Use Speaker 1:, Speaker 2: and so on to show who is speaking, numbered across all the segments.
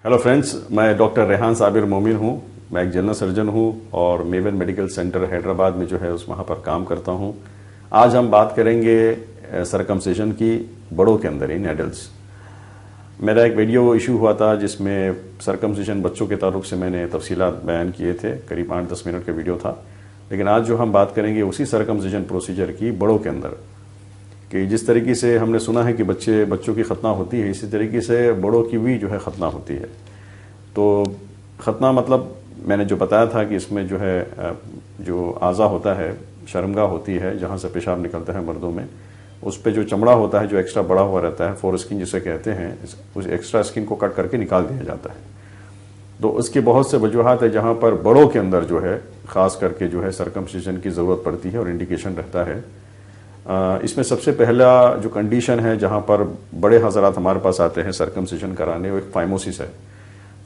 Speaker 1: Hello friends, मैं doctor Rehan Sabir मोमिन हूँ। मैं एक जनरल सर्जन हूँ और मेवन मेडिकल सेंटर हैदराबाद में जो है उस वहाँ पर काम करता हूँ। आज हम बात करेंगे सरकमसिजन की बड़ों के अंदर, इन एडल्ट्स। मेरा एक वीडियो इशू हुआ था जिसमें सरकमसिजन बच्चों के ताल्लुक से मैंने तफसीलात बयान किए थे, करीब 8-10 मिनट का वीडियो था। लेकिन आज जो हम बात करेंगे उसी सरकमसिजन प्रोसीजर की बड़ों के अंदर, कि जिस तरीके से हमने सुना है कि बच्चों की खतना होती है, इसी तरीके से बड़ों की भी जो है खतना होती है। तो खतना मतलब मैंने जो बताया था कि इसमें जो है जो आज़ा होता है, शर्मगाह होती है जहाँ से पेशाब निकलता है मर्दों में, उस पर जो चमड़ा होता है जो एक्स्ट्रा बड़ा हुआ रहता है, फोरस्किन जिसे कहते हैं, उस एक्स्ट्रा स्किन को कट करके निकाल दिया जाता है। तो उसकी बहुत से वजूहात है जहाँ पर बड़ों के अंदर जो है ख़ास करके जो है सरकमसिजन की ज़रूरत पड़ती है और इंडिकेशन रहता है। इसमें सबसे पहला जो कंडीशन है जहाँ पर बड़े हज़रात हमारे पास आते हैं सरकमसिजन कराने, वो एक फाइमोसिस है।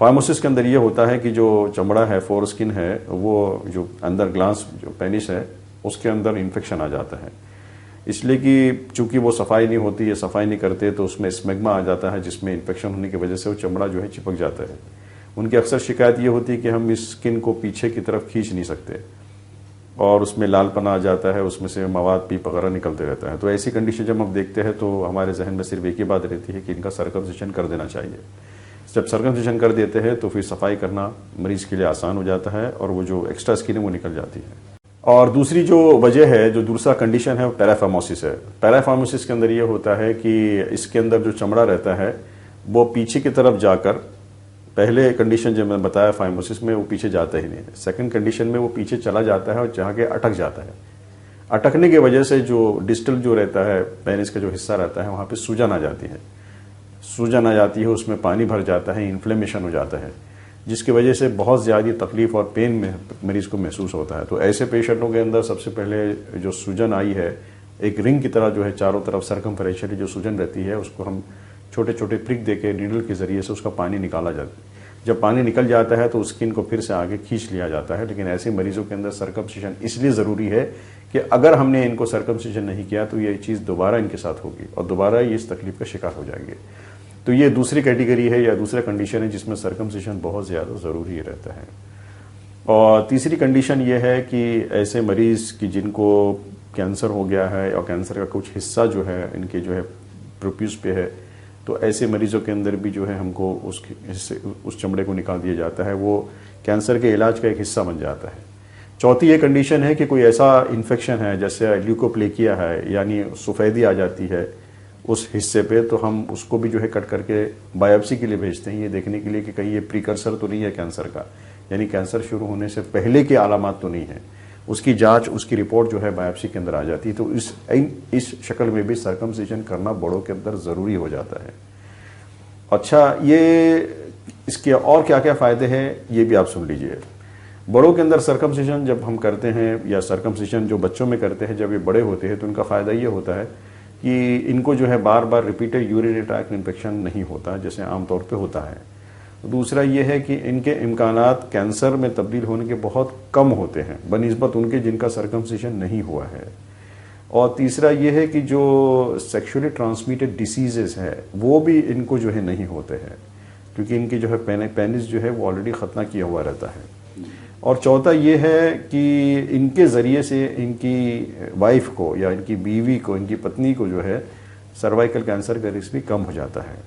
Speaker 1: फाइमोसिस के अंदर ये होता है कि जो चमड़ा है, फोरस्किन है, वो जो अंदर ग्लांस जो पेनिस है उसके अंदर इन्फेक्शन आ जाता है। इसलिए कि चूंकि वो सफाई नहीं होती है, सफाई नहीं करते, तो उसमें स्मेग्मा आ जाता है जिसमें इन्फेक्शन होने की वजह से वो चमड़ा जो है चिपक जाता है। उनकी अक्सर शिकायत ये होती है कि हम इस स्किन को पीछे की तरफ खींच नहीं सकते और उसमें लालपना आ जाता है, उसमें से मवाद पीप वगैरह निकलते रहता है। तो ऐसी कंडीशन जब हम देखते हैं तो हमारे जहन में सिर्फ एक ही बात रहती है कि इनका सरकमसिजन कर देना चाहिए। जब सरकमसिजन कर देते हैं तो फिर सफाई करना मरीज के लिए आसान हो जाता है और वो जो एक्स्ट्रा स्किन है वो निकल जाती है। और दूसरी जो वजह है, जो दूसरा कंडीशन है, वो पैराफार्मोसिस है। पैराफार्मोसिस के अंदर ये होता है कि इसके अंदर जो चमड़ा रहता है वो पीछे की तरफ जाकर, पहले कंडीशन जो मैं बताया फाइमोसिस में, वो पीछे जाता ही नहीं है। सेकंड कंडीशन में वो पीछे चला जाता है और जहाँ के अटक जाता है। अटकने की वजह से जो डिस्टल जो रहता है, पेनिस का जो हिस्सा रहता है, वहाँ पे सूजन आ जाती है। सूजन आ जाती है, उसमें पानी भर जाता है, इन्फ्लेमेशन हो जाता है, जिसकी वजह से बहुत ज़्यादा तकलीफ और पेन में मरीज को महसूस होता है। तो ऐसे पेशेंटों के अंदर सबसे पहले जो सूजन आई है, एक रिंग की तरह जो है चारों तरफ सरकमफेरेंशियली जो सूजन रहती है, उसको हम छोटे छोटे प्रिक देके नीडल के जरिए से उसका पानी निकाला जाता है। जब पानी निकल जाता है तो स्किन को फिर से आगे खींच लिया जाता है। लेकिन ऐसे मरीजों के अंदर सरकमसिजन इसलिए ज़रूरी है कि अगर हमने इनको सरकमसिजन नहीं किया तो ये चीज़ दोबारा इनके साथ होगी और दोबारा ये इस तकलीफ का शिकार हो जाएंगे। तो ये दूसरी कैटेगरी है या दूसरा कंडीशन है जिसमें सरकमसिजन बहुत ज़्यादा ज़रूरी रहता है। और तीसरी कंडीशन ये है कि ऐसे मरीज की जिनको कैंसर हो गया है और कैंसर का कुछ हिस्सा जो है इनके जो है प्रोप्यूस पे है, तो ऐसे मरीजों के अंदर भी जो है हमको उस चमड़े को निकाल दिया जाता है, वो कैंसर के इलाज का एक हिस्सा बन जाता है। चौथी ये कंडीशन है कि कोई ऐसा इन्फेक्शन है जैसे ल्यूकोप्लेकिया है, यानी सफ़ेदी आ जाती है उस हिस्से पे, तो हम उसको भी जो है कट करके बायोप्सी के लिए भेजते हैं, ये देखने के लिए कि कहीं ये प्रीकर्सर तो नहीं है कैंसर का, यानी कैंसर शुरू होने से पहले की अलामत तो नहीं है। उसकी जांच, उसकी रिपोर्ट जो है बायोप्सी के अंदर आ जाती है। तो इस शक्ल में भी सरकमसिजन करना बड़ों के अंदर ज़रूरी हो जाता है। अच्छा, ये इसके और क्या क्या फ़ायदे हैं ये भी आप सुन लीजिए। बड़ों के अंदर सरकमसिजन जब हम करते हैं, या सरकमसिजन जो बच्चों में करते हैं जब ये बड़े होते हैं, तो इनका फ़ायदा ये होता है कि इनको जो है बार बार रिपीटेड यूरिनरी ट्रैक्ट इन्फेक्शन नहीं होता जैसे आमतौर पे होता है। दूसरा ये है कि इनके इम्कानात कैंसर में तब्दील होने के बहुत कम होते हैं बनिस्बत उनके जिनका सरकमसिजन नहीं हुआ है। और तीसरा ये है कि जो सेक्सुअली ट्रांसमिटेड डिसीजेस है वो भी इनको जो है नहीं होते हैं, क्योंकि इनकी जो है पेनिस जो है वो ऑलरेडी खतना किया हुआ रहता है। और चौथा ये है कि इनके ज़रिए से इनकी वाइफ को या इनकी बीवी को, इनकी पत्नी को जो है सर्वाइकल कैंसर का रिस्क भी कम हो जाता है।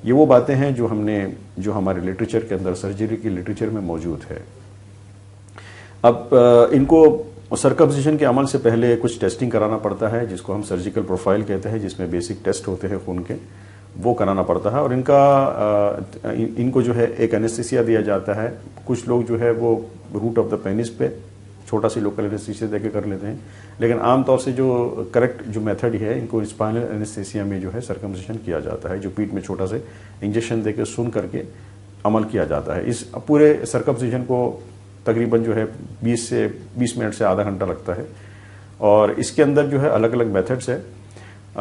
Speaker 1: ये वो बातें हैं जो हमारे लिटरेचर के अंदर, सर्जरी की लिटरेचर में मौजूद है। अब इनको सरकमसिजन के अमल से पहले कुछ टेस्टिंग कराना पड़ता है जिसको हम सर्जिकल प्रोफाइल कहते हैं, जिसमें बेसिक टेस्ट होते हैं खून के, वो कराना पड़ता है। और इनको जो है एक एनेस्थीसिया दिया जाता है। कुछ लोग जो है वो रूट ऑफ द पेनिस पे छोटा सी लोकल एनेस्थीसिया देके कर लेते हैं, लेकिन आमतौर से जो करेक्ट जो मेथड है, इनको स्पाइनल एनेस्थीसिया में जो है सरकमसिजन किया जाता है, जो पीठ में छोटा से इंजेक्शन देके सुन करके अमल किया जाता है। इस पूरे सरकमसिजन को तकरीबन जो है 20 मिनट से आधा घंटा लगता है। और इसके अंदर जो है अलग अलग मेथड्स है।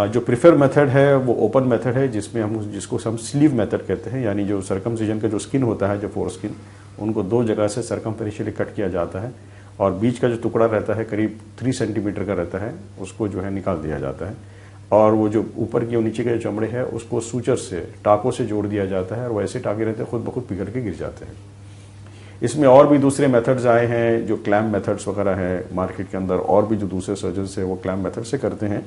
Speaker 1: जो प्रिफर मेथड है वो ओपन मेथड है, जिसको हम स्लीव मेथड कहते हैं, यानी जो सरकमसिजन का जो स्किन होता है, जो फोर स्किन, उनको दो जगह से सरकमफेरेंशियली कट किया जाता है और बीच का जो टुकड़ा रहता है करीब 3 सेंटीमीटर का रहता है, उसको जो है निकाल दिया जाता है। और वो जो ऊपर की और नीचे के जो चमड़े हैं उसको सूचर से, टाकों से जोड़ दिया जाता है और वैसे टाके रहते हैं खुद ब खुद पिघल के गिर जाते हैं। इसमें और भी दूसरे मेथड्स आए हैं जो क्लैम्प मेथड्स वगैरह है मार्केट के अंदर, और भी जो दूसरे सर्जन्स है वो क्लैम्प मेथड से करते हैं,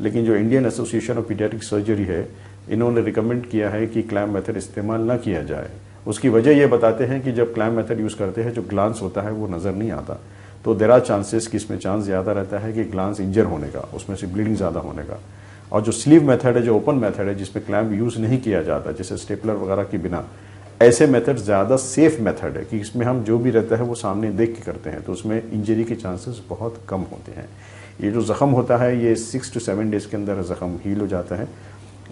Speaker 1: लेकिन जो Indian association of paediatric surgery है इन्होंने रिकमेंड किया है कि क्लैम्प मेथड इस्तेमाल ना किया जाए। उसकी वजह ये बताते हैं कि जब क्लैम्प मेथड यूज़ करते हैं जो ग्लांस होता है वो नज़र नहीं आता, तो देर आर चांसेस कि इसमें चांस ज़्यादा रहता है कि ग्लांस इंजर होने का, उसमें से ब्लीडिंग ज़्यादा होने का। और जो स्लीव मेथड है, जो ओपन मेथड है जिसमें क्लैम्प यूज़ नहीं किया जाता, जैसे स्टेपलर वगैरह के बिना, ऐसे मेथड ज़्यादा सेफ मेथड है कि इसमें हम जो भी रहता है वो सामने देख के करते हैं, तो उसमें इंजरी के चांसेस बहुत कम होते हैं। ये जो ज़ख़म होता है ये 6 to 7 डेज़ के अंदर ज़ख़म हील हो जाता है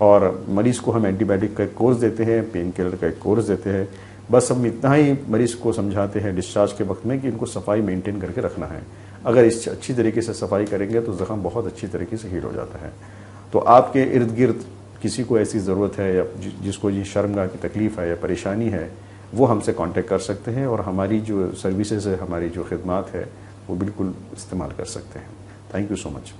Speaker 1: और मरीज़ को हम एंटीबायोटिक का एक कोर्स देते हैं, पेन किलर का एक कोर्स देते हैं। बस हम इतना ही मरीज़ को समझाते हैं डिस्चार्ज के वक्त में कि इनको सफाई मेंटेन करके रखना है। अगर इस अच्छी तरीके से सफाई करेंगे तो ज़ख़म बहुत अच्छी तरीके से हील हो जाता है। तो आपके इर्द गिर्द किसी को ऐसी ज़रूरत है या जिसको ये शर्मगाह की तकलीफ़ है या परेशानी है, वो हमसे कांटेक्ट कर सकते हैं और हमारी जो सर्विसेज है, हमारी जो खिदमात है वो बिल्कुल इस्तेमाल कर सकते हैं। Thank you so much.